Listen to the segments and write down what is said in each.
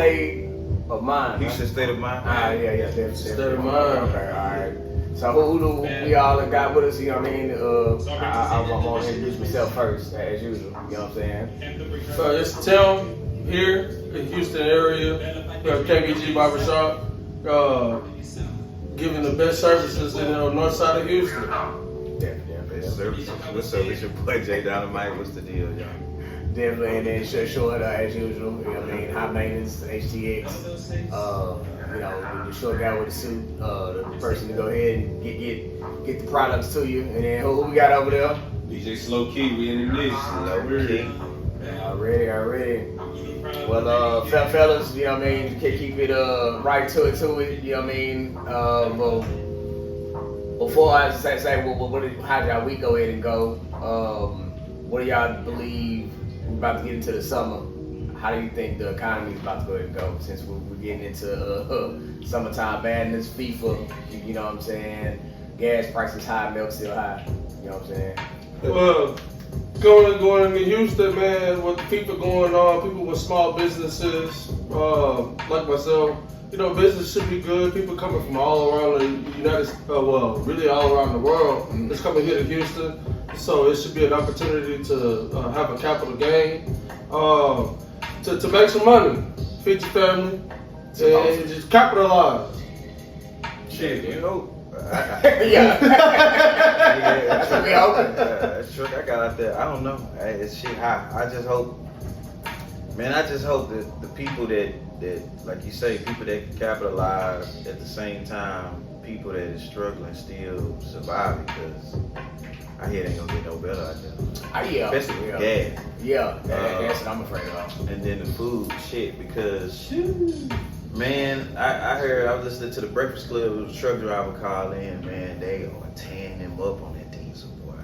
state of mind. Houston state of mind. Yeah, State of mind. Okay, all right. So who do we all got with us? You know what I mean? I'm gonna introduce myself first, as usual. You know what I'm saying? So it's Tim here in Houston area. We have KBG Barbershop, giving the best services in the north side of Houston. Best service. What's up? It's your boy Jay Dynamite. What's the deal, y'all? Definitely, and then short as usual. You know what I mean? High Maintenance HTX. You know, the short guy with the suit, the person to go ahead and get the products to you. And then who we got over there? DJ Slow Key, we in the mix. Slow Key. Already. Well, fellas, you know what I mean? Keep it right to it. You know what I mean? Well, before I say how did y'all week go ahead and go? What do y'all believe? We're about to get into the summer. How do you think the economy is about to go ahead and go? Since we're getting into summertime badness, FIFA, you know what I'm saying? Gas prices high, milk still high. You know what I'm saying? Well, going into Houston, man, with FIFA going on, people with small businesses, like myself, you know, business should be good. People coming from all around the United States, really all around the world, is coming here to Houston. So it should be an opportunity to have a capital gain, to make some money, feed your family, and just capitalize. Shit, you know. That's what we hoping. That's true. I got out there. I don't know. It's shit high. I just hope that the people that like you say, people that can capitalize at the same time, people that is struggling still survive, because I hear it ain't gonna get no better out there. Especially with gas. That's what I'm afraid of. And then the food, shit, because man, I heard, I was listening to the Breakfast Club, it was a truck driver call in, man, they gonna tearing them up on that diesel, boy.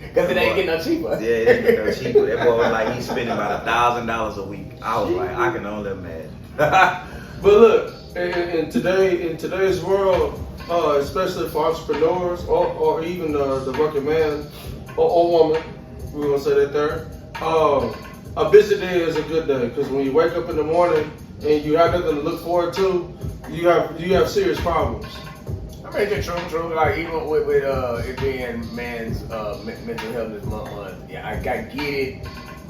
Because it ain't getting no cheaper. Yeah, it ain't getting no cheaper. That boy was like, he's spending about $1,000 a week. I was like, I can only imagine. But look, in today's world, especially for entrepreneurs or even the working man or woman, we're gonna say that there. A busy day is a good day, because when you wake up in the morning and you have nothing to look forward to, you have serious problems. I mean, it's true. Like even with it being man's mental health this month, yeah, I get it.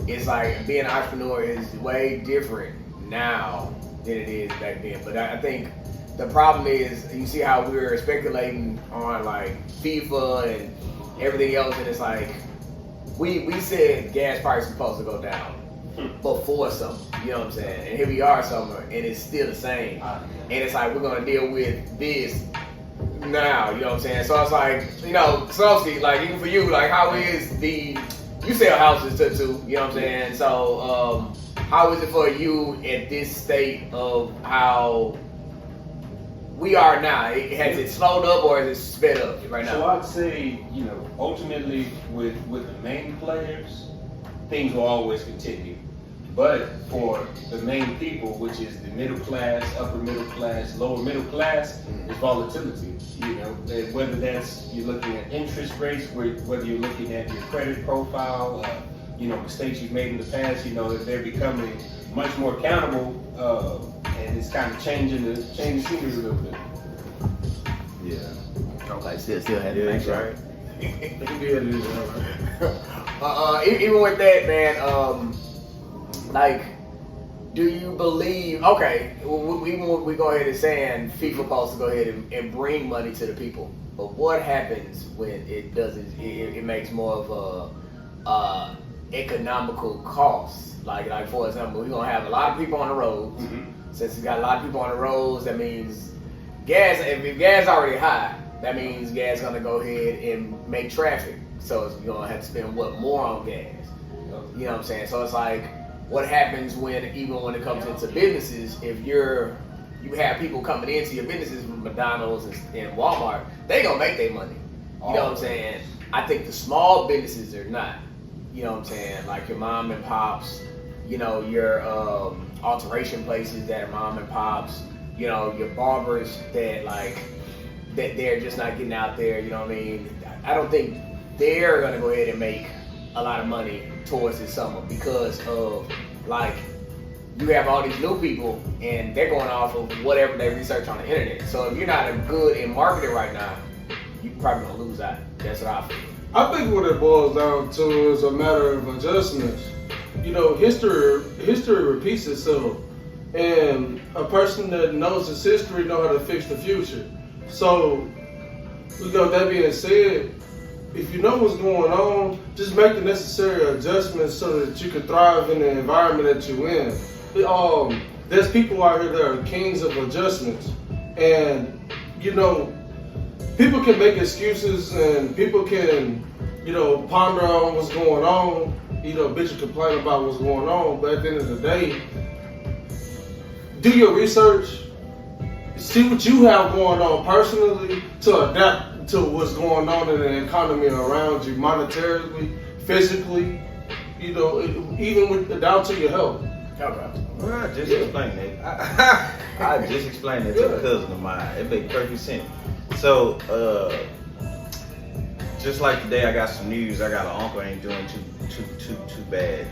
It's like being an entrepreneur is way different now than it is back then. But I think the problem is, you see how we're speculating on like FIFA and everything else, and it's like we said gas prices supposed to go down before summer, you know what I'm saying? And here we are summer, and it's still the same. And it's like we're gonna deal with this now, you know what I'm saying? So it's like, you know, Slowski, like even for you, like how is you sell houses too, you know what I'm saying? So how is it for you at this state of how we are now? Has it slowed up or is it sped up right now? So I'd say, you know, ultimately with the main players, things will always continue. But for the main people, which is the middle class, upper middle class, lower middle class, is volatility. You know, and whether that's you're looking at interest rates, whether you're looking at your credit profile, you know, mistakes you've made in the past, you know, that they're becoming much more accountable, and it's kind of changing scenery a little bit. Yeah. Okay, still had to Yeah, make that's sure. Right. Even with that, man, like, do you believe? Okay, we go ahead and saying FIFA supposed to go ahead and bring money to the people, but what happens when it doesn't? It makes more of a economical cost. Like for example, we're gonna have a lot of people on the roads. Since we got a lot of people on the roads, that means gas. If gas already high, that means gas gonna go ahead and make traffic. So you're gonna have to spend more on gas. You know what I'm saying? So it's like, what happens even when it comes into businesses? If you have people coming into your businesses from McDonald's and Walmart, they gonna make their money. You know what I'm saying? I think the small businesses are not. You know what I'm saying? Like your mom and pops, you know, your alteration places that are mom and pops, you know, your barbers that they're just not getting out there, you know what I mean? I don't think they're gonna go ahead and make a lot of money towards this summer because of like you have all these new people, and they're going off of whatever they research on the internet. So if you're not good in marketing right now, you probably gonna lose out. That's what I feel. I think what it boils down to is a matter of adjustments. You know, history repeats itself, and a person that knows his history knows how to fix the future. So, you know, that being said, if you know what's going on, just make the necessary adjustments so that you can thrive in the environment that you're in. There's people out here that are kings of adjustments, and you know, people can make excuses and people can, you know, ponder on what's going on, you know, bitch and complain about what's going on, but at the end of the day, do your research, see what you have going on personally to adapt to what's going on in the economy around you, monetarily, physically, you know, even with down to your health. Okay. Well, I just explained that. I just explained that to a cousin of mine. It made perfect sense. So, just like today, I got some news. I got an uncle ain't doing too bad.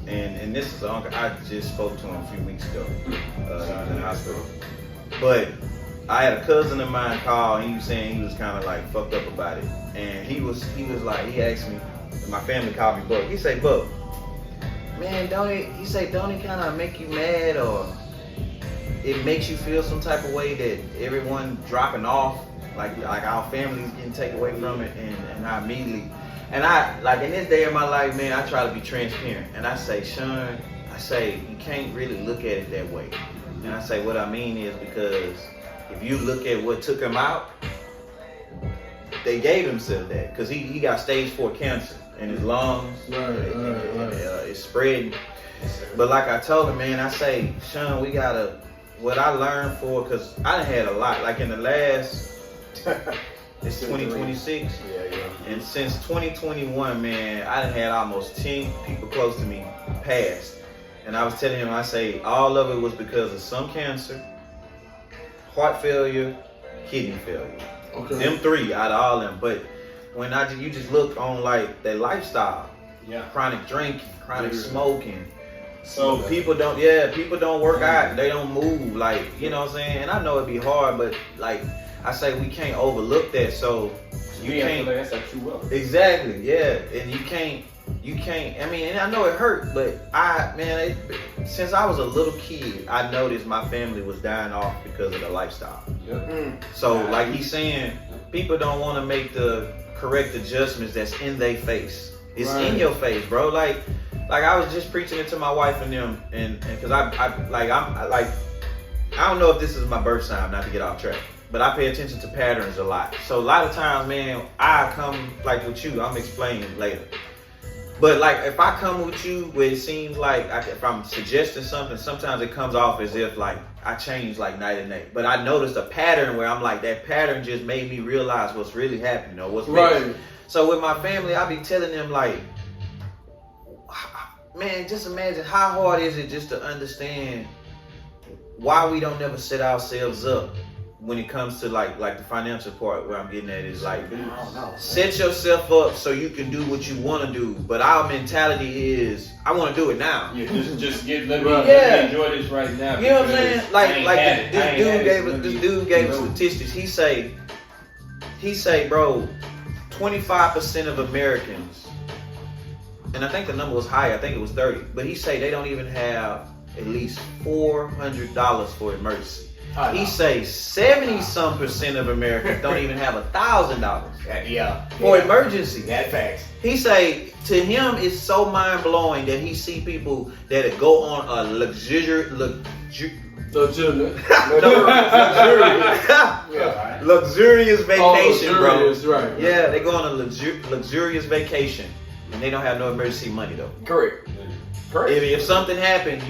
And this is the uncle I just spoke to him a few weeks ago. He was in the hospital. But I had a cousin of mine call, and he was saying he was kind of like fucked up about it. And he was like, he asked me, my family called me Buck. He said, Buck, man, don't it kind of make you mad, or it makes you feel some type of way that everyone dropping off, like our families getting taken away from it, and I immediately, and I, like in this day of my life, man, I try to be transparent, and I say, Sean, I say, you can't really look at it that way. And I say, what I mean is, because if you look at what took him out, they gave himself that, because he got stage 4 cancer in his lungs. It's spreading. But like I told him, man, I say, Sean, we gotta, what I learned for, because I done had a lot, like in the last, it's 2026, and since 2021, man, I done had almost 10 people close to me pass. And I was telling him, I say, all of it was because of some cancer, heart failure, kidney failure. Okay. Them 3 out of all of them. But when you just look on like their lifestyle, chronic drinking, chronic smoking. So people don't work out, they don't move, like, you know what I'm saying? And I know it'd be hard, but like I say, we can't overlook that. So you can't. That's like true wealth. Exactly, yeah. And you can't. I mean, and I know it hurt, but since I was a little kid, I noticed my family was dying off because of the lifestyle. Yep. So like he's saying, people don't want to make the correct adjustments that's in their face. It's in your face, bro. Like I was just preaching it to my wife and them, and because I don't know if this is my birth sign, not to get off track, but I pay attention to patterns a lot. So a lot of times, man, I come like with you, I'm explaining later. But like if I come with you where it seems like if I'm suggesting something, sometimes it comes off as if like I change like night and day. But I noticed a pattern where I'm like, that pattern just made me realize what's really happening or what's right. So with my family, I be telling them like, man, just imagine how hard is it just to understand why we don't never set ourselves up when it comes to like the financial part. Where I'm getting at is like, set yourself up so you can do what you want to do. But our mentality is, I want to do it now. Yeah, just let me enjoy this right now. You know what I'm saying? Like this dude gave us statistics. He say, bro, 25% of Americans, and I think the number was higher, I think it was 30, but he say they don't even have at least $400 for emergency. He say 70% of Americans don't even have $1,000 for emergency. That facts. He say to him it's so mind blowing that he see people that go on a luxurious vacation, bro. Right. Yeah, they go on a luxurious vacation and they don't have no emergency money though. Correct. If something happened,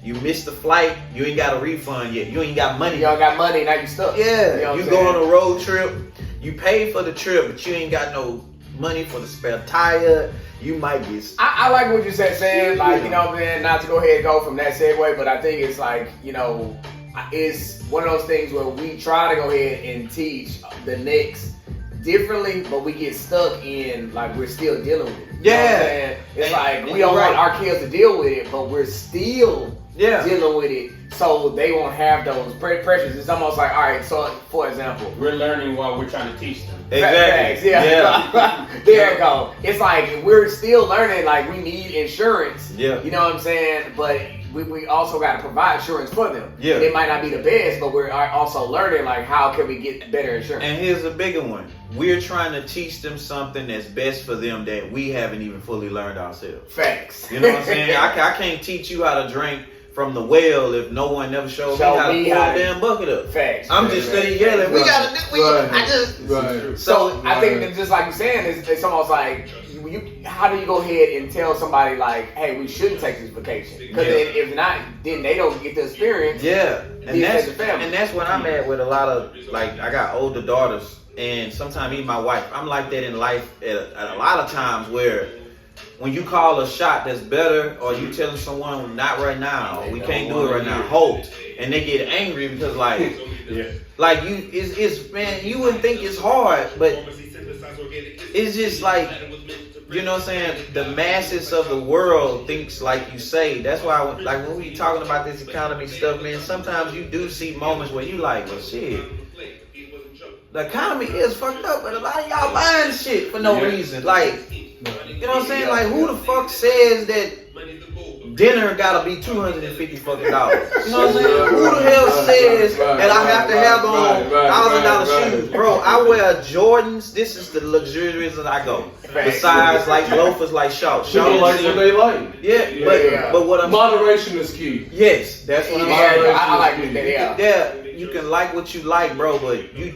you missed the flight, you ain't got a refund yet. You ain't got money. You don't got money, now you stuck. Yeah, you go on a road trip, you pay for the trip, but you ain't got no money for the spare tire. You might get... I like what you said, Sam. Like, you know what I'm saying? Not to go ahead and go from that segue, but I think it's like, you know, it's one of those things where we try to go ahead and teach the next differently, but we get stuck in, like, we're still dealing with it. You know what I'm saying? It's like we don't want our kids to deal with it, but we're still dealing with it, so they won't have those pressures. It's almost like, all right, so for example, we're learning while we're trying to teach them. Exactly. Yeah. There you go. It's like we're still learning. Like we need insurance. Yeah. You know what I'm saying? But we also got to provide insurance for them. Yeah. It might not be the best, but we're also learning like how can we get better insurance. And here's a bigger one. We're trying to teach them something that's best for them that we haven't even fully learned ourselves. Facts. You know what I'm saying? I can't teach you how to drink from the well if no one never showed me how to pour a damn bucket up. Facts. I'm just steady yelling. We gotta do. Right. So I think that just like you're saying, it's almost like how do you go ahead and tell somebody like, hey, we shouldn't take this vacation? Because if not, then they don't get the experience. Yeah, and family. that's what I'm at with a lot of, like, I got older daughters, and sometimes even my wife. I'm like that in life at a lot of times where when you call a shot that's better, or you telling someone not right now, or we can't do it right now, hold, and they get angry because like, like it's man, you wouldn't think it's hard, but it's just like, you know what I'm saying, the masses of the world thinks like you say. That's why like when we talking about this economy stuff, man, sometimes you do see moments where you like, well shit, the economy is fucked up, but a lot of y'all buying shit for no reason. Like, you know what I'm saying? Like, who the fuck says that dinner gotta be $250 fucking dollars? You know what I'm saying? Who the hell says that I have to have on $1,000 shoes? Bro, I wear Jordans. This is the luxurious that I go. Besides, like loafers, like shorts. People like what they like. Yeah, but what I'm moderation is key. Yes, that's what I'm saying. I like that. Yeah, you can like what you like, bro, but you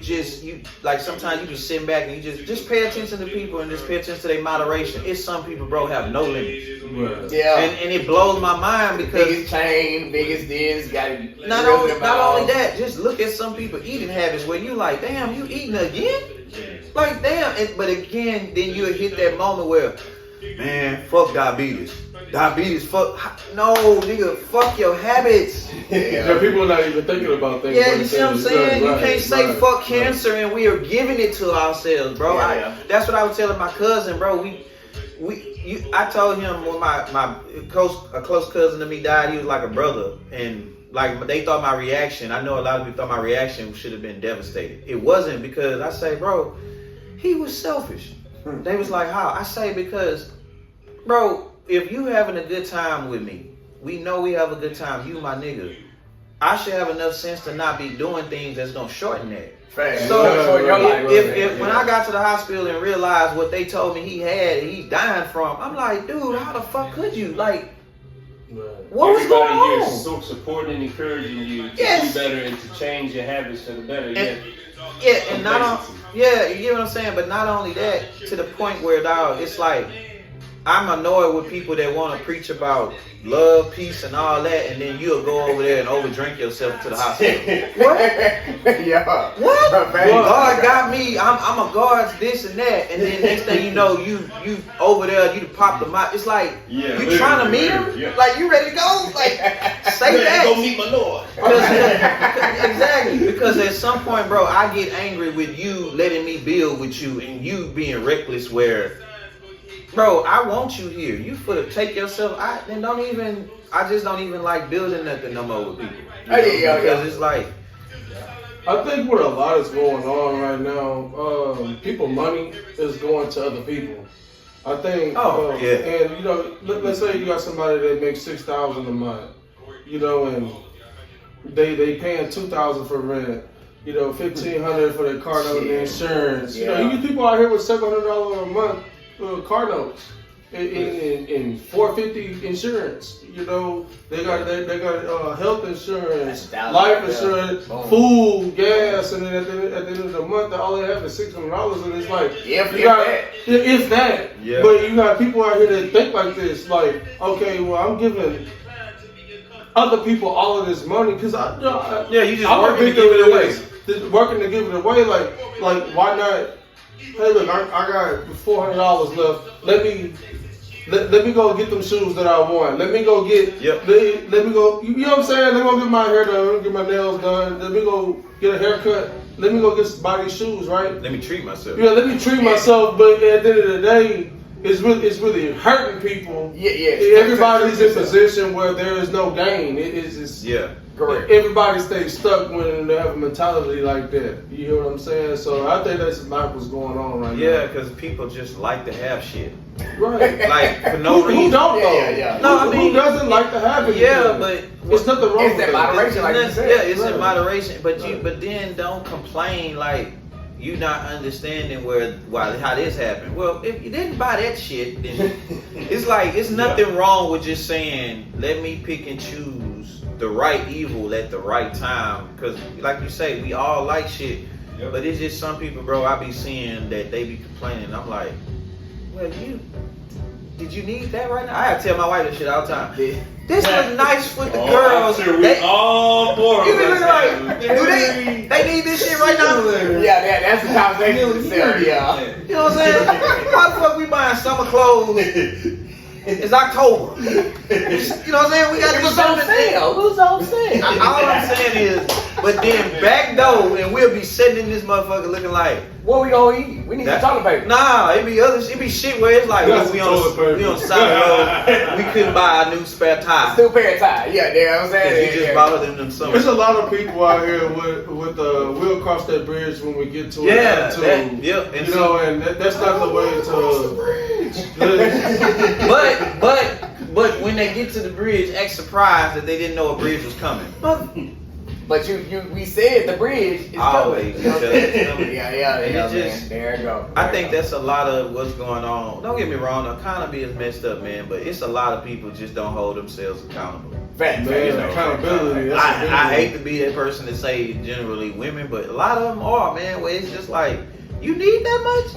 like sometimes you just sit back and you just pay attention to people and just pay attention to their moderation. It's some people, bro, have no limits. Right. Yeah, and it blows my mind because biggest chain, biggest this, got it. Not only that, just look at some people eating habits where you like, damn, you eating again? Like, damn. But again, then you'll hit that moment where, man, fuck diabetes. Diabetes, fuck. No, nigga, fuck your habits. Yeah, people are not even thinking about things. Yeah, you see what I'm saying? You can't say fuck cancer and we are giving it to ourselves, bro. That's what I was telling my cousin, bro. I told him when a close cousin of me died, he was like a brother, and like they thought my reaction, I know a lot of people thought my reaction should have been devastated. It wasn't, because I say, bro, he was selfish. They was like, how? I say, because, bro, if you having a good time with me, we know we have a good time, you my nigga, I should have enough sense to not be doing things that's gonna shorten that. So if when I got to the hospital and realized what they told me he had and he's dying from, I'm like, dude, how the fuck could you? Like, what was going on? Everybody here so supporting and encouraging you to be better and to change your habits for the better. And not you get what I'm saying? But not only that, to the point where, dog, it's like, I'm annoyed with people that want to preach about love, peace, and all that, and then you'll go over there and overdrink yourself to the hospital. What? Yeah. What? God got me. I'm a God's this and that, and then next thing you know, you over there, you pop the mic. It's like, you trying to meet him? Yeah. Like, you ready to go? Like, say that. Go meet my Lord. Exactly. Because at some point, bro, I get angry with you letting me build with you and you being reckless where, bro, I want you here. You take yourself. I just don't even like building nothing no more with people. Because it's like, I think what a lot is going on right now, people money is going to other people. I think, and you know, let's say you got somebody that makes $6,000 a month, you know, and they paying $2,000 for rent. You know, $1,500 for their car note and insurance. You know, you get people out here with $700 a month. Car notes in $450 insurance. You know, they got health insurance, life insurance, food, gas, and then at the end of the month, all they have is $600, and it's like it's that. Yeah. But you got people out here that think like this, like, okay, well, I'm giving other people all of this money because you just working to give it away. Working to give it away, like why not? Hey, look, I got $400 left. Let me go get them shoes that I want. Let me go get. Let me go. You know what I'm saying? Let me go get my hair done. Get my nails done. Let me go get a haircut. Let me go buy these shoes, right? Let me treat myself. Yeah, let me treat myself. But at the end of the day, it's really hurting people. Yeah. Everybody's in a position where there is no gain. It is just correct. Everybody stays stuck when they have a mentality like that. You hear what I'm saying? So I think that's like what's going on right now. Yeah, because people just like to have shit. Right. Like for no reason. Who don't though? Yeah. No, I mean, who doesn't like to have it? Yeah, but it's nothing wrong with that moderation, like you said. Yeah, it's in moderation. But then don't complain like you not understanding how this happened. Well, if you didn't buy that shit, then it's like it's nothing wrong with just saying, let me pick and choose the right evil at the right time. Because like you say, we all like shit. Yep. But it's just some people, bro, I be seeing that they be complaining. I'm like, well, did you need that right now? I have to tell my wife this shit all the time. This was nice with the girls. Sure we all four of us like, they need this shit right now? Yeah, that's the conversation. Yeah. You know what I'm saying? Why the fuck we buying summer clothes? It's October. You know what I'm saying? We got this on sale. Who's on sale? All I'm saying is, but then back door, and we'll be sitting in this motherfucker looking like, what we gonna eat? We need some toilet paper. Nah, it be shit where it's like, we on side road, we couldn't buy a new spare tire. Still pair of tie. Yeah, you know what I'm saying? You just bought them summer. There's a lot of people out here with we'll cross that bridge when we get to it. And you know, and that's not the way to. But when they get to the bridge, act surprised that they didn't know a bridge was coming. But we said the bridge is always coming. You know and there you go. I think that's a lot of what's going on. Don't get me wrong, the economy is messed up, man, but it's a lot of people just don't hold themselves accountable. Fact, accountability. I hate to be that person to say generally women, but a lot of them are, man, where it's just like, you need that much?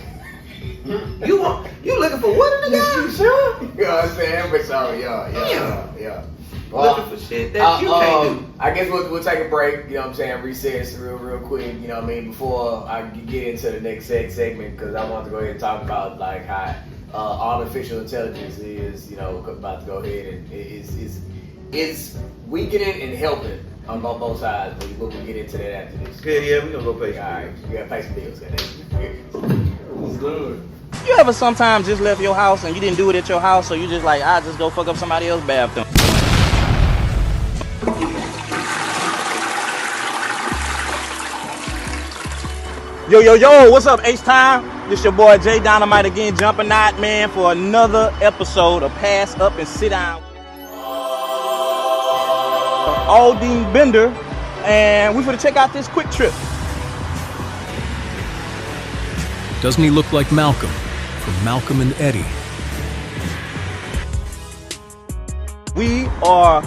You looking for what in the guy? Sure. You know what I'm saying? But so, yeah. Well, looking for shit that you can't do. I guess we'll take a break, you know what I'm saying, recess real quick, you know what I mean, before I get into the next segment, because I want to go ahead and talk about like how artificial intelligence is, you know, about to go ahead and is weakening and helping on both sides. We'll get into that after this. Yeah, we're gonna go pay some bills. All right, you gotta pay some bills, goddamn. Good. You ever sometimes just left your house and you didn't do it at your house, so you just like, I just go fuck up somebody else's bathroom. Yo, what's up, H-Time? This your boy Jay Dynamite again, jumping out, man, for another episode of Pass Up and Sit Down. Aldine Bender, and we finna check out this quick trip. Doesn't he look like Malcolm from Malcolm and Eddie? We are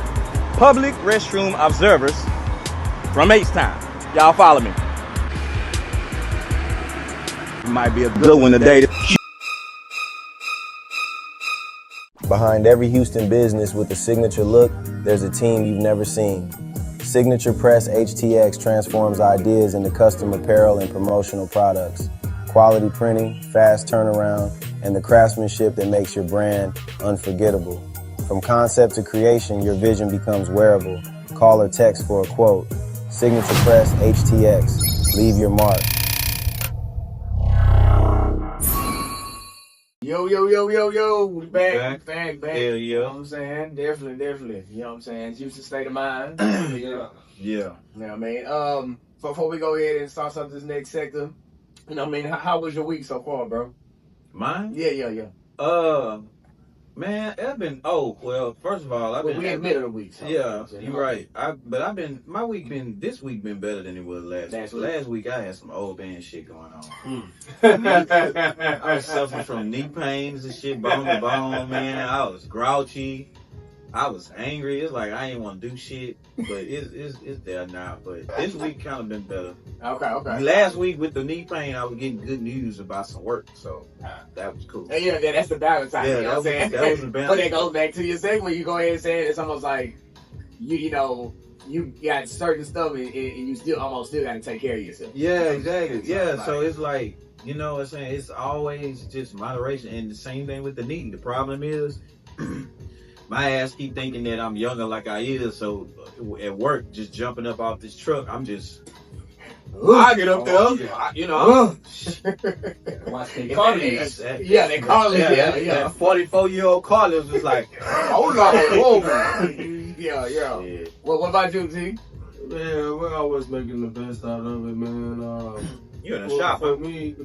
public restroom observers from H-Time. Y'all follow me. Might be a good one today. Behind every Houston business with a signature look, there's a team you've never seen. Signature Press HTX transforms ideas into custom apparel and promotional products. Quality printing, fast turnaround, and the craftsmanship that makes your brand unforgettable. From concept to creation, your vision becomes wearable. Call or text for a quote. Signature Press HTX. Leave your mark. Yo, we back. Hell yeah. You know what I'm saying? Definitely. You know what I'm saying? Houston state of mind. Yeah. You know what I mean? Before we go ahead and start something this next sector, you know what I mean? How was your week so far, bro? Mine? Yeah. Man, I've been. Oh well. First of all, We in the middle of the week. So yeah, you're right. This week been better than it was last week. Last week I had some old man shit going on. I was suffering from knee pains and shit, bone to bone, man. I was grouchy. I was angry. It's like I ain't want to do shit, but it's there now. But this week kind of been better. Okay. Last week with the knee pain, I was getting good news about some work, so that was cool. Yeah, that's the balance. Yeah, you know what I'm saying? that was the balance. But it goes back to your segment. You go ahead and say it. It's almost like you got certain stuff and you still got to take care of yourself. Yeah, exactly. Yeah, so it's like, you know what I'm saying? It's always just moderation. And the same thing with the knee. The problem is my ass keep thinking that I'm younger like I is. So at work, just jumping up off this truck, I'm just I get up there, you know. Watch they Carlos. Yeah, they Carlos. Yeah. That 44-year-old Carlos was like, hold on, whoa. Yeah. Well, what about you, T? Man, we're always making the best out of it, man. You in the shop? For me,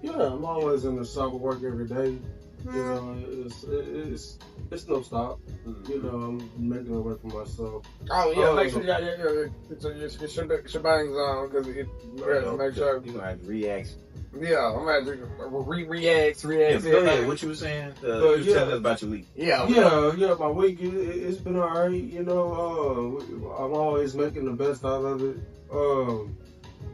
yeah, I'm always in the shop. I work every day. You know, it's no stop. You know, I'm making it work for myself. Oh yeah, make sure you got your shebangs on because it make sure you gonna have to react. Yeah, I'm gonna react. Yeah, go ahead. What you were saying? You telling us about your week. Yeah. My week it's been alright. You know, I'm always making the best out of it.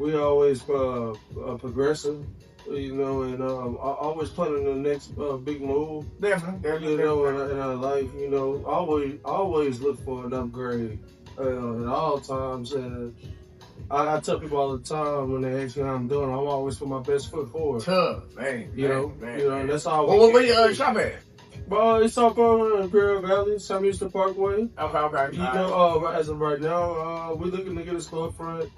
We always progressing. You know, and always planning the next big move. Definitely. You know, in our life, you know, always look for an upgrade at all times. And I tell people all the time when they ask me how I'm doing, I'm always put my best foot forward. Man. You know, that's all. Well, where you shop at? Well, it's up on Imperial Valley, Sam Houston Parkway. Okay. You know, as of right now, we're looking to get a storefront.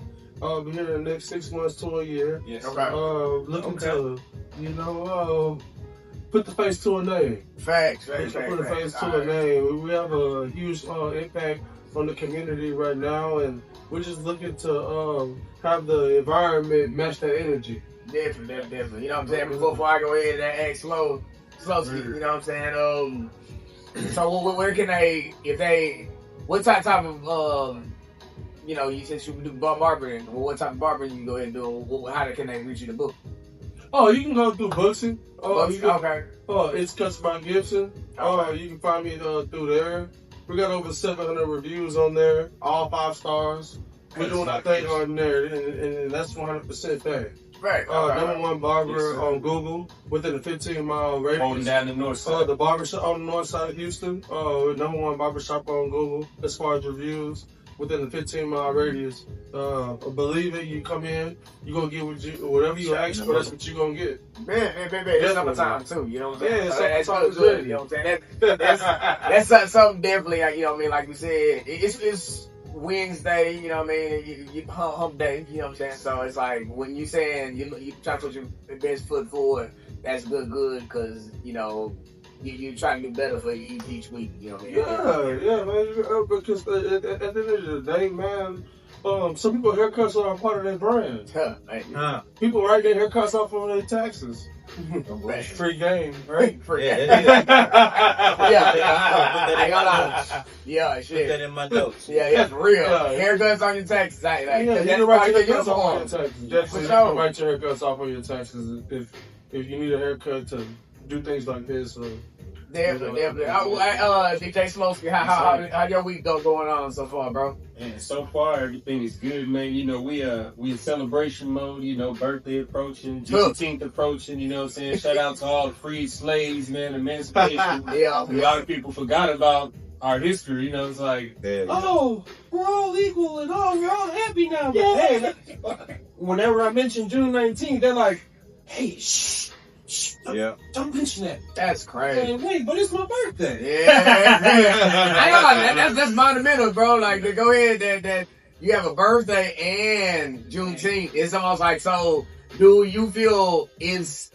Here in the next 6 months to a year. Yes. Okay. Looking to, you know, put the face to a name. Facts. Put the face to a name. We have a huge impact on the community right now, and we're just looking to have the environment match that energy. Definitely. You know what I'm saying? Before I go ahead and ask slow, you know what I'm saying? So where can what type of you know, you said you do barbering. Well, what type of barbering you can go ahead and do? How can they reach you to book? Oh, you can go through Booksy. Okay. It's Cuts by Gibson. You can find me through there. We got over 700 reviews on there, all 5 stars. We're doing our thing on there, and that's 100% fair. Right. Number 1 barber on Google within a 15-mile radius. Holding down the north side. The barbershop on the north side of Houston. Number 1 barbershop on Google as far as reviews. Within the 15-mile radius. Believe it, you come in, you're going to get whatever you ask for, that's what you're going to get. Man, it's summertime too, you know what I'm saying? Yeah, that's summertime good, is you know what I'm saying? That's something definitely, you know what I mean, like we said, it's Wednesday, you know what I mean, you hump day, you know what I'm saying? So it's like, when you saying you try to put your best foot forward, that's good, because, you know, you're trying to do better for each week, you know what I mean? Yeah, man, because at the end of the day, man, some people haircuts are a part of their brand. People write their haircuts off on their taxes. Free game, right? Yeah, shit. Put that in my notes. Yeah, for real. Haircuts on your taxes. You can write your haircuts off on your taxes. Definitely, you can write your haircuts off on your taxes if you need a haircut to do things like this. Definitely. DJ Slowski, how your week going on so far, bro? And so far, everything is good, man. You know, we in celebration mode. You know, birthday approaching, Juneteenth approaching. You know what I'm saying? Shout out to all the freed slaves, man. Emancipation. Yeah. A lot of people forgot about our history. You know, it's like, oh, we're all equal and we're all happy now. Yeah. Hey, whenever I mention June 19th, they're like, hey, shh. Don't mention that. That's crazy. Hey, wait, but it's my birthday. Yeah. I ain't gonna lie, that's monumental, bro. Like, to go ahead that you have a birthday and Juneteenth. It's almost like, so do you feel is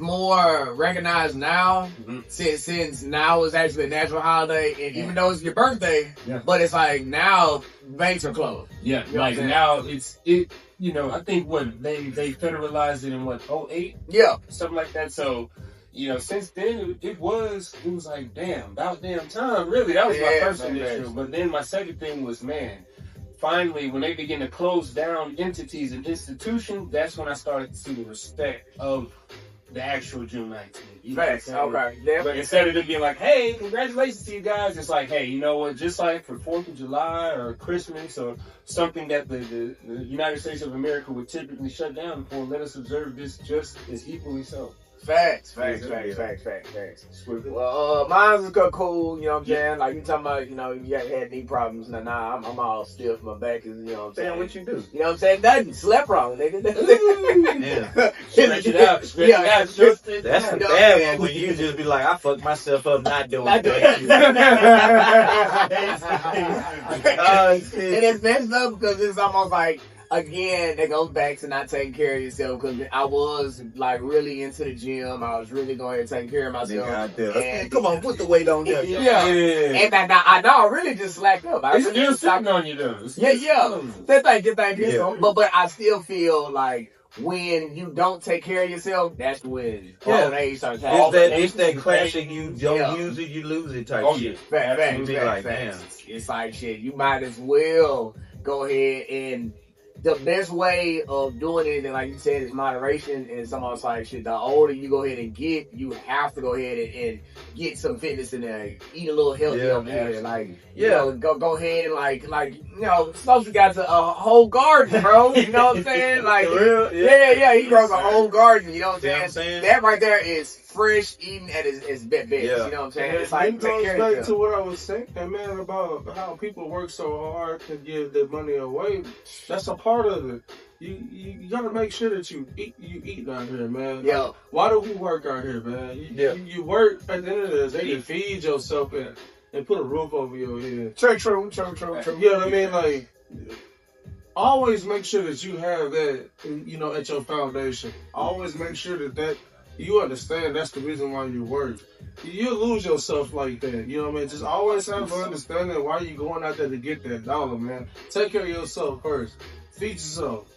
more recognized now since now is actually a natural holiday, and even though it's your birthday, but it's like now banks are closed. Yeah, you know, like now it. You know, I think they federalized it in 2008? Yeah. Something like that. So, you know, since then it was like, about damn time, really. That was my first initial. But then my second thing was, man, finally when they begin to close down entities and institutions, that's when I started to see the respect of the actual June 19th. You know Okay. But instead of it being like, hey, congratulations to you guys, it's like, hey, you know what, just like for 4th of July or Christmas or something that the United States of America would typically shut down for, let us observe this just as equally so. Facts. Well, mine's cool, you know what I'm saying? Like, you talking about, you know, you had knee problems. Nah, I'm all stiff. My back is, you know what I'm saying? Damn, what you do? You know what I'm saying? Nothing. Slept wrong, nigga. Stretch it out. That's a bad one when you just be like, I fucked myself up not doing that. And it's messed up because it's almost like, again, that goes back to not taking care of yourself, because I was like really into the gym. I was really going to take care of myself. Out there. And, Come on, put the weight on there. Yeah. And I know I really just slacked up. It's still sitting on you though. Yeah. Thank you. Yeah. But I still feel like when you don't take care of yourself, that's when old age starts happening. It's that classic, you don't use it, you lose it type shit. Facts. It's like shit, you might as well go ahead, and the best way of doing it, and like you said, is moderation. And some of us like shit, the older you go ahead and get, you have to go ahead and get some fitness in there, eat a little healthy over there. Like, you know, go ahead and like, you know, Sophie got a whole garden, bro. You know what I'm saying? Like, yeah, he grows a whole garden. You know what I'm saying? That right there is fresh eating at his best. You know what I'm saying? It's like, it goes back to what I was saying, man, about how people work so hard to give their money away. That's a part of it. You gotta make sure that you eat out here, man. Yeah. Like, why do we work out here, man? You work at the end of the day to feed yourself and put a roof over your head. True. You know what I mean? Like, always make sure that you have that, you know, at your foundation. Always make sure that you understand that's the reason why you work. You lose yourself like that. You know what I mean? Just always have an understanding why you going out there to get that dollar, man. Take care of yourself first. Feed yourself.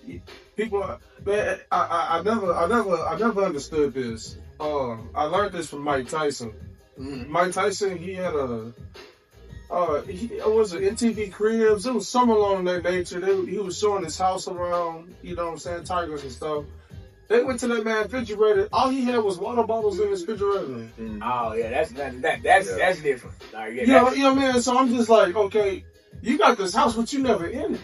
People, man, I never understood this. I learned this from Mike Tyson. Mike Tyson, he had it was an MTV Cribs. It was something along that nature. He was showing his house around, you know what I'm saying, tigers and stuff. They went to that man's refrigerator. All he had was water bottles in his refrigerator. Oh yeah, that's different. Like, you know what I mean? So I'm just like, okay, you got this house, but you never in it.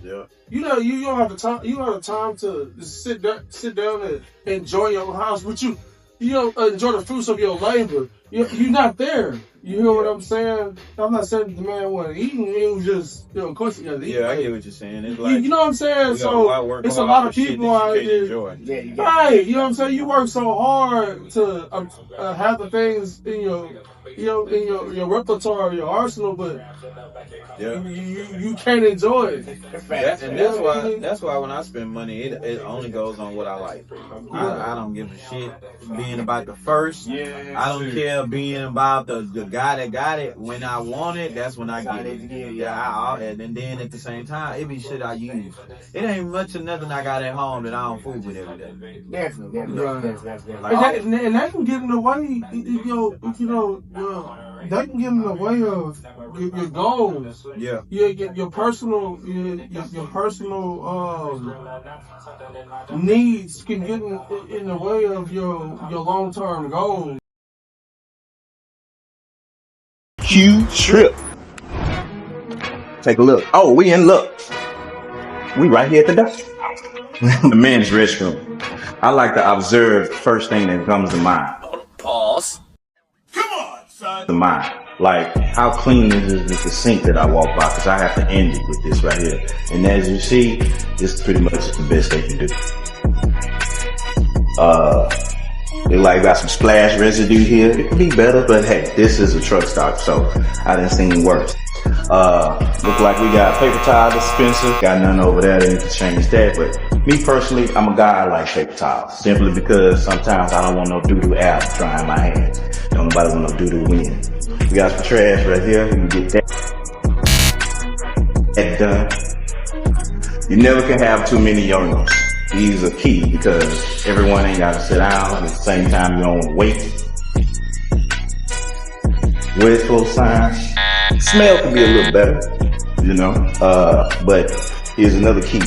Yeah. You know, you don't have the time. You don't have the time to sit down and enjoy your house, but you don't enjoy the fruits of your labor. You're not there. You hear what I'm saying? I'm not saying the man wasn't eating. It was just, you know, of course he had to eat. Yeah, I get what you're saying. It's like, you know what I'm saying? So it's a lot of people out there. Right, you know what I'm saying? You work so hard to have the things in your repertoire, your arsenal, but you can't enjoy it. That's why when I spend money, it only goes on what I like. I don't give a shit being about the first. I don't care being about the guy that got it. When I want it, that's when I get it. And then at the same time, it be shit I use. It ain't much of nothing I got at home that I don't fool with every day. Definitely. Like, and that can get in the way, that can get in the way of your goals. Yeah. Your personal needs can get in the way of your long-term goals. Q trip. Take a look. Oh, we in luck. We right here at the dock. The men's restroom. I like to observe the first thing that comes to mind. Pause. Come on, son. The mind. Like, how clean is the sink that I walk by? Because I have to end it with this right here. And as you see, this is pretty much the best they can do. They like got some splash residue here. It could be better, but hey, this is a truck stop, so I done seen worse. Look like we got paper towel dispenser. Got none over there. They need to change that. But me personally, I'm a guy I like paper towels. Simply because sometimes I don't want no doo-doo out drying my hands. Don't nobody want no doo-doo wind. We got some trash right here. You can get that done. You never can have too many urinals. These are key because everyone ain't got to sit down. At the same time, you don't want to wait. Where's full signs? Smell can be a little better, you know. But here's another key.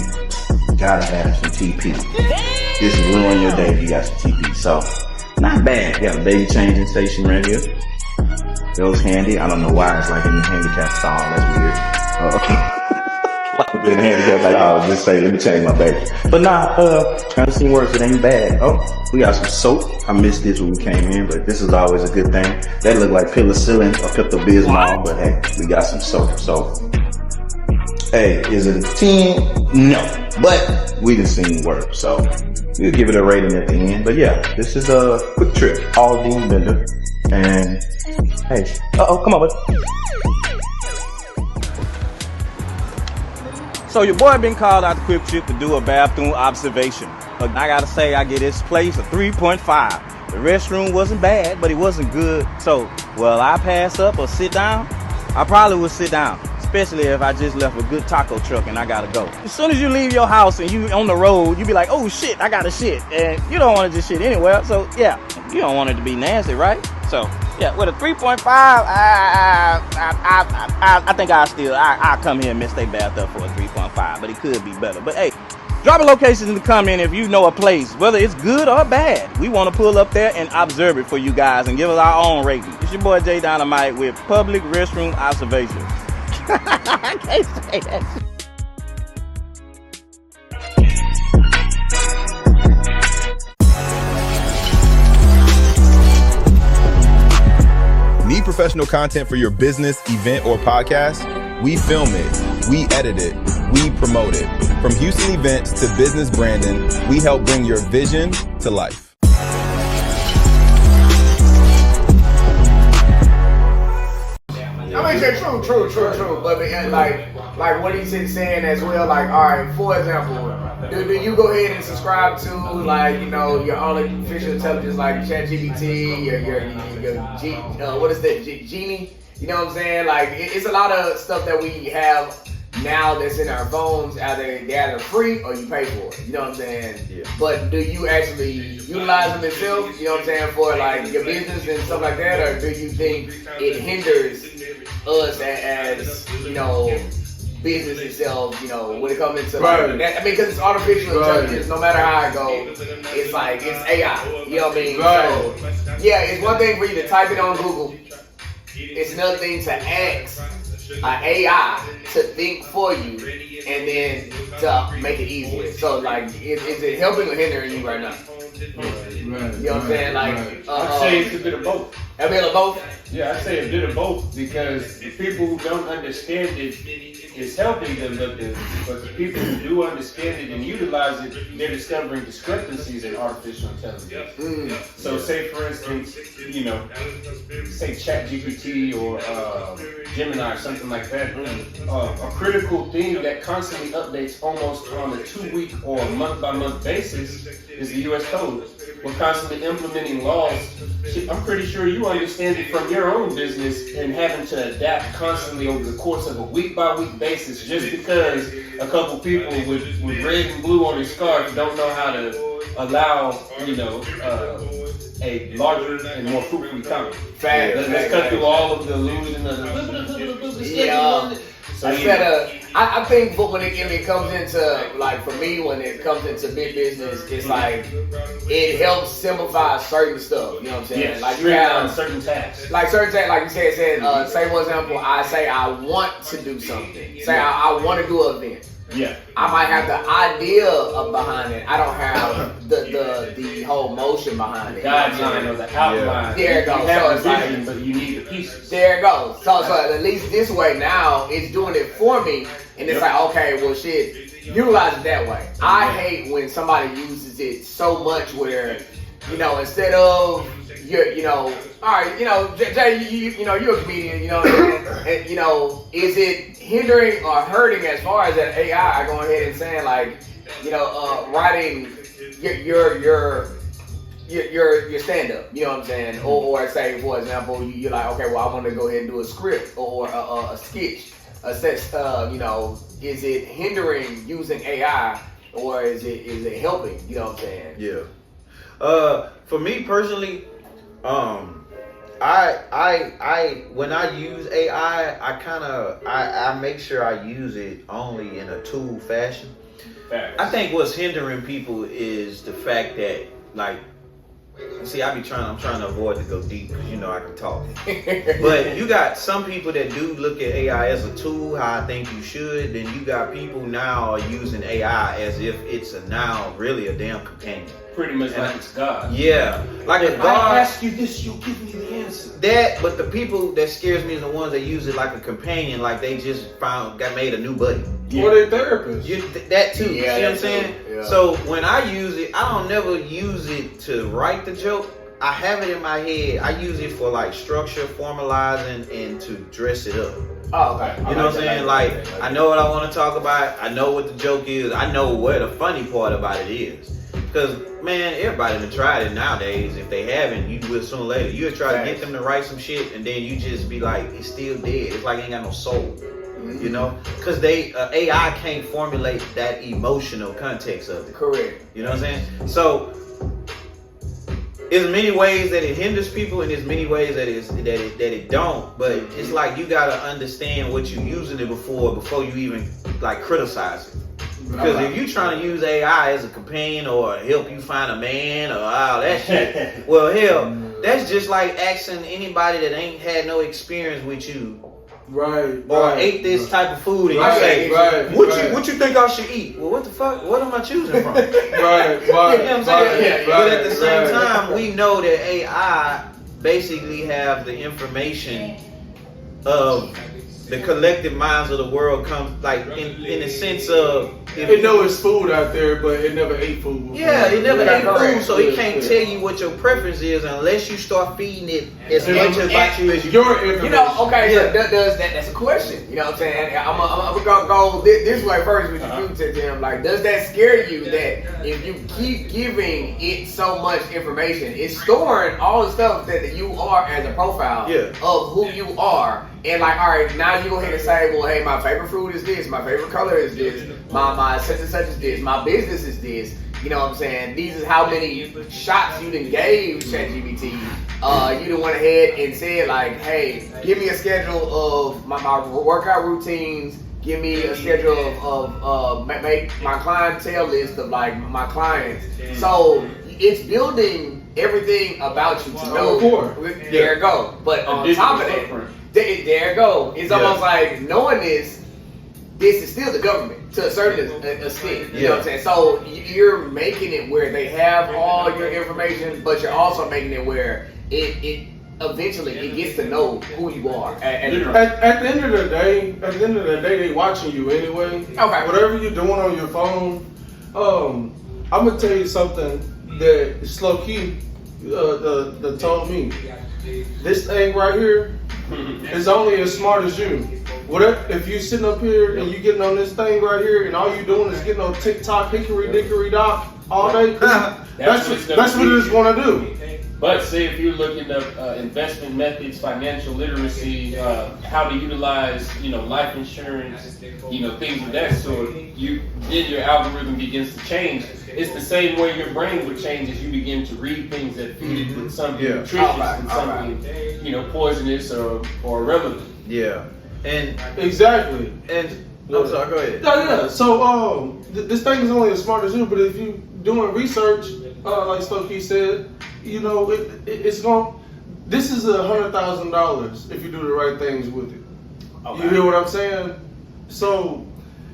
Gotta have some TP. This will ruin your day if you got some TP. So, not bad. Got a baby changing station right here. It was handy. I don't know why it's like in the handicap stall. That's weird. Been handicapped, like, oh, just say, let me change my baby. But nah, kind of seen worse, it ain't bad. Oh, we got some soap. I missed this when we came in, but this is always a good thing. That look like penicillin or Pepto-Bismol, but hey, we got some soap. So, hey, is it a 10? No, but we done seen worse, so we'll give it a rating at the end. But yeah, this is a quick trip, all Dean Bender, and hey, come on, buddy. So your boy been called out to Quick Trip to do a bathroom observation. I gotta say, I get this place a 3.5. The restroom wasn't bad, but it wasn't good. So, will I pass up or sit down? I probably would sit down, especially if I just left a good taco truck and I gotta go. As soon as you leave your house and you on the road, you be like, oh shit, I gotta shit. And you don't want to just shit anywhere. So yeah, you don't want it to be nasty, right? So yeah, with a 3.5, I think I'll come here and miss they bath up for a 3.5, but it could be better. But hey, drop a location in the comment if you know a place, whether it's good or bad. We want to pull up there and observe it for you guys and give us our own rating. It's your boy Jay Dynamite with Public Restroom Observations. I can't say that. Need professional content for your business, event, or podcast? We film it, we edit it, we promote it. From Houston events to business branding, we help bring your vision to life. I mean, true. But like what he's saying as well. Like, all right, for example, do you go ahead and subscribe to like your artificial intelligence like ChatGPT, what is that, Genie? You know what I'm saying? Like, it's a lot of stuff that we have now that's in our phones. They're either free or you pay for it. You know what I'm saying? Yeah. But do you actually utilize them yourself? You know what I'm saying, for like your business and stuff like that, or do you think it hinders us as business itself? When it comes into like that, I mean, because it's artificial intelligence. No matter how it goes, it's like it's AI. You know what I mean? Right. So yeah, it's one thing for you to type it on Google. It's another thing to ask an AI to think for you and then to make it easier. So like, is it helping or hindering you right now? Right. You know what I'm saying? Like, I'd say it's a bit of both. A bit of both? Yeah, I'd say a bit of both, because the people who don't understand it is helping them, but the people who do understand it and utilize it, they're discovering discrepancies in artificial intelligence. So say for instance, say ChatGPT or Gemini or something like that, a critical thing that constantly updates almost on a 2-week or month-by-month basis is the U.S. code. We're constantly implementing laws. I'm pretty sure you understand it from your own business and having to adapt constantly over the course of a week-by-week basis, just because a couple people with red and blue on their scarf don't know how to allow, a larger and more fruitful economy. Let's cut through all of the illusion of the So I think when it comes into, like, for me, when it comes into big business, it's like it helps simplify certain stuff. You know what I'm saying? Yes, like you have certain tasks. Like certain tasks, like you said, say for example, I say I want to do something. Say I want to do an event. Yeah. I might have the idea behind it. I don't have the whole motion behind it. Guideline or the outline. There it goes. You have So the it's vision, like, but you need the pieces. there it goes. So at least this way now, it's doing it for me. And it's like, okay, well shit, utilize it that way. I hate when somebody uses it so much where, instead of all right, Jay, you're a comedian, and, is it hindering or hurting as far as that AI going ahead and saying like, writing your stand-up, you know what I'm saying? Or say, for example, you're like, okay, well, I want to go ahead and do a script or a sketch. Is it hindering using AI or is it helping? You know what I'm saying? Yeah. For me personally, I when I use AI, I make sure I use it only in a tool fashion. Facts. I think what's hindering people is the fact that, like, see, I'm trying to avoid to go deep because I can talk. But you got some people that do look at AI as a tool, how I think you should. Then you got people now are using AI as if it's really a damn companion. Pretty much like it's God. Yeah, like if a God. I ask you this, you'll give me the answer. But the people that scares me is the ones that use it like a companion, like they just made a new buddy. Or they therapists. That too. Yeah, see what I'm saying? Yeah. So when I use it, I don't never use it to write the joke. I have it in my head. I use it for like structure, formalizing, and to dress it up. Oh, okay. You know what I'm saying? Like, I know what I want to talk about. I know what the joke is. I know what the funny part about it is. Because, man, everybody done tried it nowadays. If they haven't, you will sooner or later. You'll try to get them to write some shit, and then you just be like, it's still dead. It's like it ain't got no soul. You know? Because AI can't formulate that emotional context of it. Correct. You know what I'm saying? So, there's many ways that it hinders people, and there's many ways that it don't. But it's like you gotta understand what you're using it before you even like criticize it. Because if you're trying to use AI as a companion or help you find a man or all that shit, well, hell, that's just like asking anybody that ain't had no experience with you. Or ate this type of food and you say, what you think I should eat? Well, what the fuck? What am I choosing from? Right. You know what I'm saying? But at the same time, we know that AI basically have the information of the collective minds of the world comes like in the sense of it know it's food out there, but it never ate food before. Yeah, it never ate food, so it can't tell you what your preference is unless you start feeding it as much about you as you your information. You know, okay, so does that's a question. You know what I'm saying? I'm gonna go this way first with you to them. Like, does that scare you that if you keep giving it so much information, it's storing all the stuff that you are as a profile of who you are? And like, all right, now you go ahead and say, well, hey, my favorite food is this, my favorite color is this, my such and such is this, my business is this. You know what I'm saying? These is how many shots you done gave ChatGPT. You done went ahead and said like, hey, give me a schedule of my workout routines. Give me a schedule of make my clientele list of like my clients. So it's building everything about you to know. There you go. But on top of that, there you go. It's almost like knowing this is still the government to a certain extent. You know what I'm saying? So you're making it where they have all your information, but you're also making it where it eventually it gets to know who you are. At the end of the day, they watching you anyway. Okay. Whatever you're doing on your phone, I'm gonna tell you something that Slow Key that told me. This thing right here is only as smart as you. Whatever, if you sitting up here and you getting on this thing right here and all you doing is getting on TikTok, hickory dickory dock all day, that's what it's gonna do. But say if you're looking at investment methods, financial literacy, how to utilize, life insurance, things of that sort, then your algorithm begins to change. It's the same way your brain would change as you begin to read things that feed it with something nutritious and something, poisonous or irrelevant. Yeah. And exactly. And I'm sorry, go ahead. Yeah. So this thing is only as smart as you, but if you doing research, like Stokey said, it's going. This is $100,000 if you do the right things with it. Okay. You hear what I'm saying? So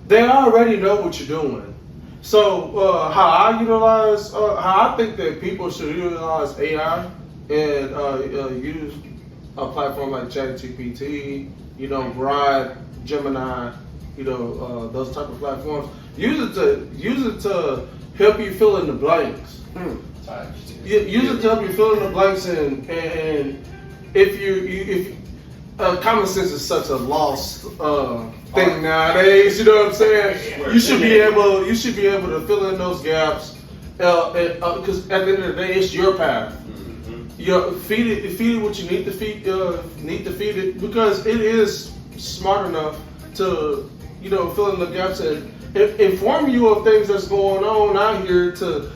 they already know what you're doing. So how I think that people should utilize AI and use a platform like ChatGPT, Grok, Gemini, those type of platforms. Use it to help you fill in the blanks. Use it to help you fill in the blanks, and if common sense is such a lost thing nowadays. You know what I'm saying? You should be able to fill in those gaps, because at the end of the day, it's your path. Feed it what you need to feed it, because it is smart enough to fill in the gaps and inform you of things that's going on out here to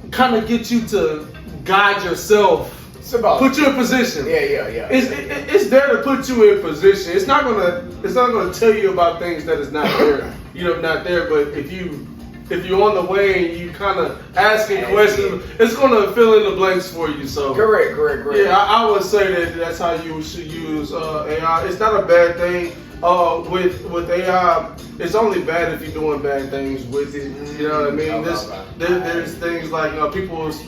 kind of get you to guide yourself. Put you in position. Yeah. It's there to put you in position. It's not gonna tell you about things that is not there. Not there. But if you're on the way and you kind of asking questions, it's gonna fill in the blanks for you. So correct. Yeah, I would say that that's how you should use AI. It's not a bad thing. With AI, it's only bad if you're doing bad things with it. You know what I mean? There's things like people's,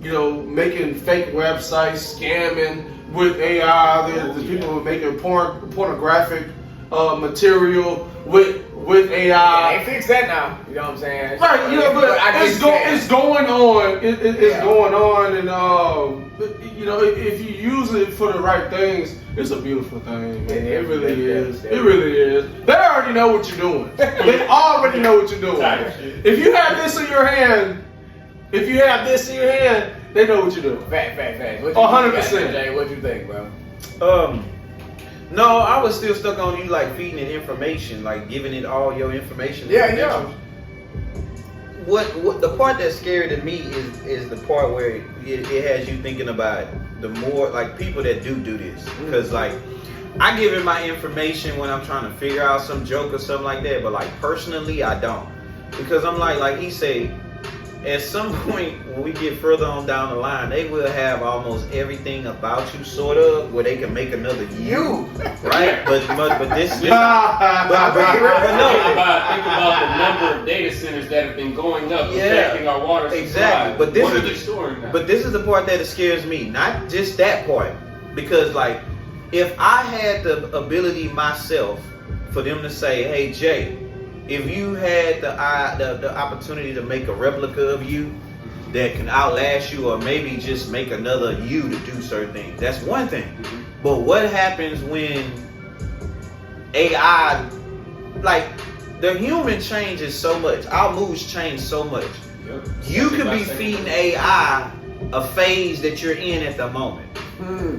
making fake websites, scamming with AI. There's people making pornographic material with with AI. They fix that now. You know what I'm saying? Right, you know, but it's going on. It's going on, and you know, if you use it for the right things, it's a beautiful thing. Man. It really is. It really is. They already know what you're doing. They already know what you're doing. If you have this in your hand, they know what you're doing. Fact. 100%. What you think, bro? No, I was still stuck on you like feeding it information, like giving it all your information. Yeah. What the part that's scary to me is the part where it has you thinking about the more like people that do this, because like I give it my information when I'm trying to figure out some joke or something like that, but like personally I don't, because I'm like he said, at some point when we get further on down the line, they will have almost everything about you, sort of, where they can make another you, right? But this, think about the number of data centers that have been going up, affecting our water supply. Exactly. But what are they storing now? But this is the part that scares me, not just that part, because like if I had the ability myself for them to say, hey Jay, if you had the opportunity to make a replica of you that can outlast you, or maybe just make another you to do certain things, that's one thing. But what happens when AI, like the human changes so much, our moods change so much. Yep. You could be feeding AI a phase that you're in at the moment.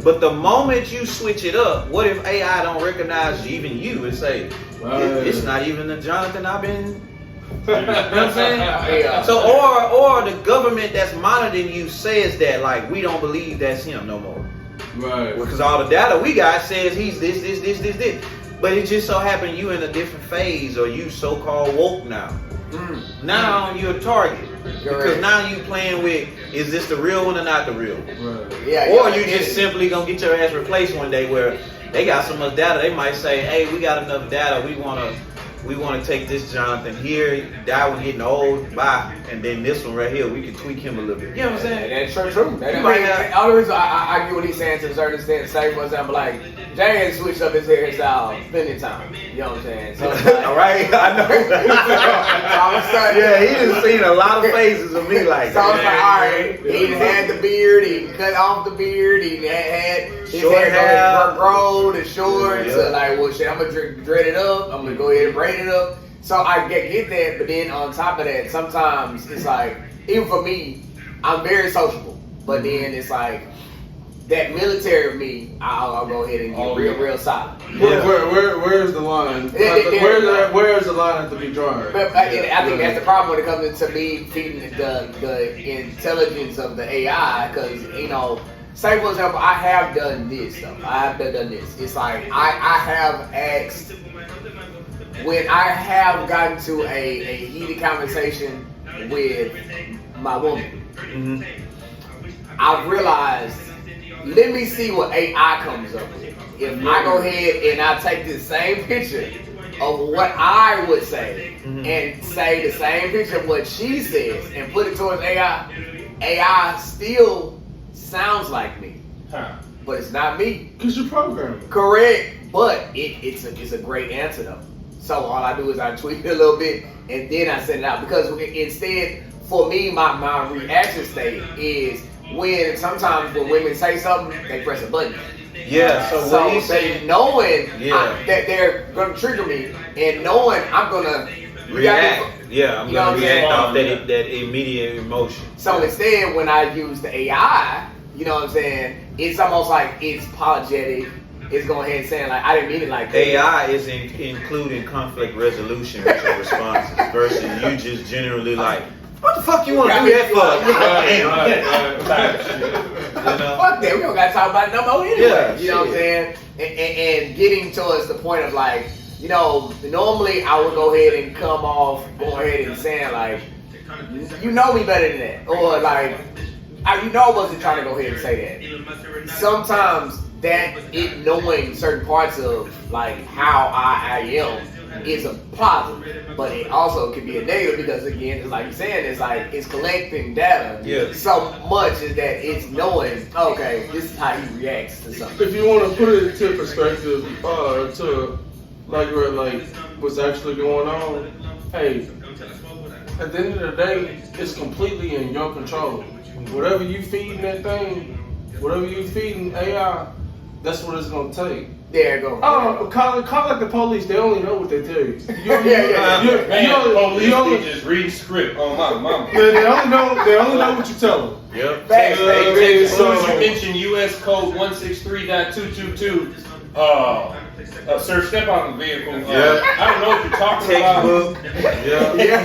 But the moment you switch it up, what if AI don't recognize even you and say, it's not even the Jonathan I've been, you know what I'm saying? So, or the government that's monitoring you says that, like, we don't believe that's him no more. Right. Because all the data we got says he's this. But it just so happened you in a different phase, or you so-called woke now. Now you're a target. Because now you playing with, is this the real one or not the real one? Right. Yeah. Or you just simply gonna get your ass replaced one day where they got so much data, they might say, hey, we got enough data, we wanna take this Jonathan here, that one getting old, bye, and then this one right here, we can tweak him a little bit. You know what I'm saying? That's true. The only reason I get what he's saying to a certain extent, say for example, like Jay has switched up his hairstyle spending time. You know what I'm saying? So like, all right, I know. Yeah, he just seen a lot of phases of me like. So it's like, all right, he had the beard, he cut off the beard, he had his short hair grown and short. So like, well, shit, I'm gonna dread it up. I'm gonna go ahead and braid it up. So I get that, but then on top of that, sometimes it's like, even for me, I'm very sociable, but then it's like that military of me, I'll go ahead and get real solid. Yeah. Where's the line? Where's the line have to be drawn? But I think that's the problem when it comes to me feeding the intelligence of the AI, because you know, say for example, I have done this stuff. I have done this. It's like I have asked, when I have gotten to a heated conversation with my woman, I've realized, let me see what AI comes up with. If I go ahead and I take the same picture of what I would say and say the same picture of what she says and put it towards AI still sounds like me, but it's not me. Because you're programmed. Correct, but it's a great answer though. So all I do is I tweak it a little bit and then I send it out, because instead, for me, my reaction state is when sometimes when women say something, they press a button. Yeah, so what you say, knowing that they're gonna trigger me and knowing I'm gonna react. Yeah, I'm gonna react off that immediate emotion. So instead, when I use the AI, you know what I'm saying, it's almost like it's apologetic. It's going ahead and saying like, I didn't mean it like that. AI is including conflict resolution with your responses versus you just generally like, what the fuck you want to do that for? You know? Fuck that, we don't got to talk about it no more anyway. Yeah, you know what I'm saying? And getting towards the point of like, you know, normally I would go ahead and go ahead and saying like, you know me better than that. Or like, you know I wasn't trying to go ahead and say that. Sometimes that it knowing certain parts of like how I am is a positive, but it also can be a negative, because again, it's like you're saying, it's like it's collecting data so much is that it's knowing, okay, this is how he reacts to something. If you want to put it into perspective, to like what's actually going on, hey, at the end of the day, it's completely in your control. Whatever you feeding that thing, whatever you feeding AI, that's what it's gonna take. There you go. Oh, call like the police. They only know what they tell you. Police just read script on my mama. They only know what you tell them. Yep. Facts, As soon as you mention U.S. Code 163.222, sir, step out of the vehicle. I don't know what you're talking Textbook. about. Yeah.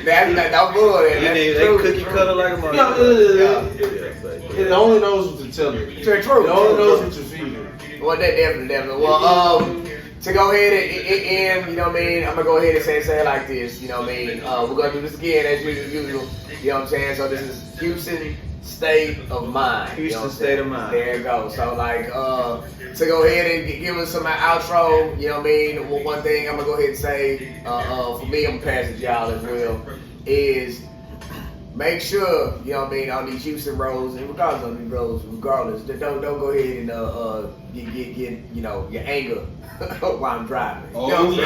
That's not bull. They cookie cutter like a motherfucker. It only knows what to tell you. True. It only knows what you're feeding. Well, that definitely. Well, to go ahead and you know what I mean, I'm gonna go ahead and say it like this. You know what I mean, we're gonna do this again as usual. You know what I'm saying? So this is Houston State of Mind. Houston State of Mind. There you go. So like, to go ahead and give us some outro. You know what I mean? One thing I'm gonna go ahead and say, for me, I'm gonna pass it to y'all as well, is make sure, you know what I mean, on these Houston roads, and regardless on these roads, don't go ahead and get you know, your anger while I'm driving. Oh, you know what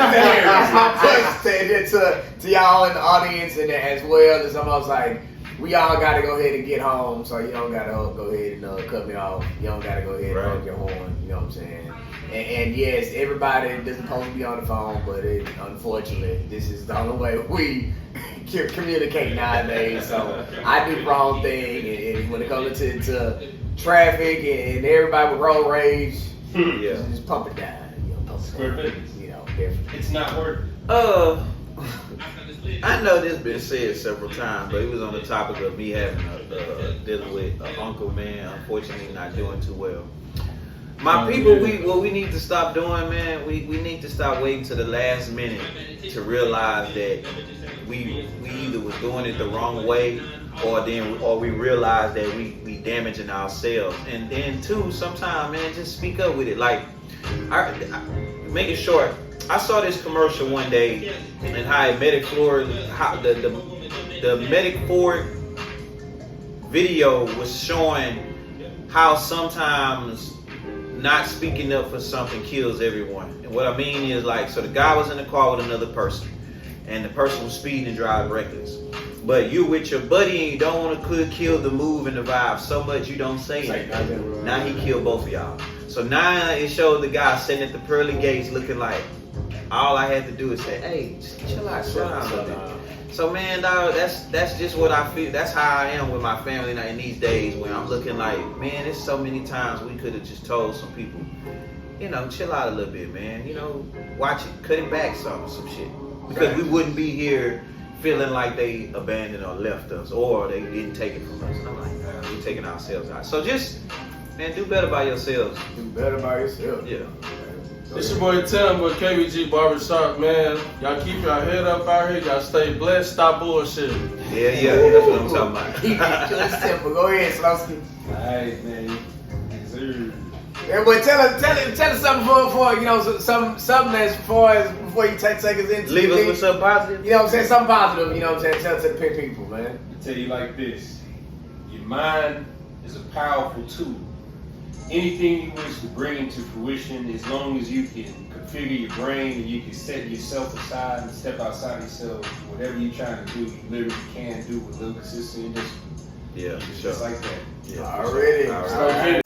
I'm saying? To y'all in the audience and as well, it's almost like we all gotta go ahead and get home, so you don't gotta go ahead and cut me off. You don't gotta go ahead and honk your horn. You know what I'm saying? And yes, everybody doesn't supposed to be on the phone, but unfortunately, this is the only way we communicate nowadays. So I do the wrong thing, and when it comes to traffic and everybody with road rage, just pump it down. You know, definitely. It's not worth I know this been said several times, but it was on the topic of me having dealing with an uncle, man, unfortunately not doing too well. My people, what we need to stop doing, man, we need to stop waiting to the last minute to realize that we either was doing it the wrong way, or we realize that we damaging ourselves. And then too, sometimes, man, just speak up with it. Like, make it short. I saw this commercial one day in High Maintenance the Medic Ford video was showing how sometimes not speaking up for something kills everyone. And what I mean is, like, so the guy was in the car with another person, and the person was speeding and driving reckless. But you with your buddy and you don't want to kill the move and the vibe so much you don't say anything. Now he killed both of y'all. So now it showed the guy sitting at the pearly gates looking like, all I had to do is say, hey, just chill out, slow down a little bit. So man, dog, that's just what I feel. That's how I am with my family in these days, when I'm looking like, man, there's so many times we could have just told some people, you know, chill out a little bit, man. You know, watch it, cut it back some shit. Because we wouldn't be here feeling like they abandoned or left us, or they didn't take it from us. And I'm like, we're taking ourselves out. So just, man, do better by yourselves. Do better by yourself. Yeah. It's your boy Tim with KBG Barbershop, man. Y'all keep your head up out here. Y'all stay blessed. Stop bullshitting. Yeah, that's what I'm talking about. Keep it simple. Go ahead, Slowski. Alright, man. Yeah, but tell us something for you know, something as far as before you take us into. Leave us with something positive. You know what I'm saying? Something positive. You know what I'm saying? Tell to the people, man. I tell you like this: your mind is a powerful tool. Anything you wish to bring into fruition, as long as you can configure your brain and you can set yourself aside and step outside yourself, whatever you're trying to do, you literally can do with little consistency and discipline. Yeah, for sure. Just like that. Yeah, already.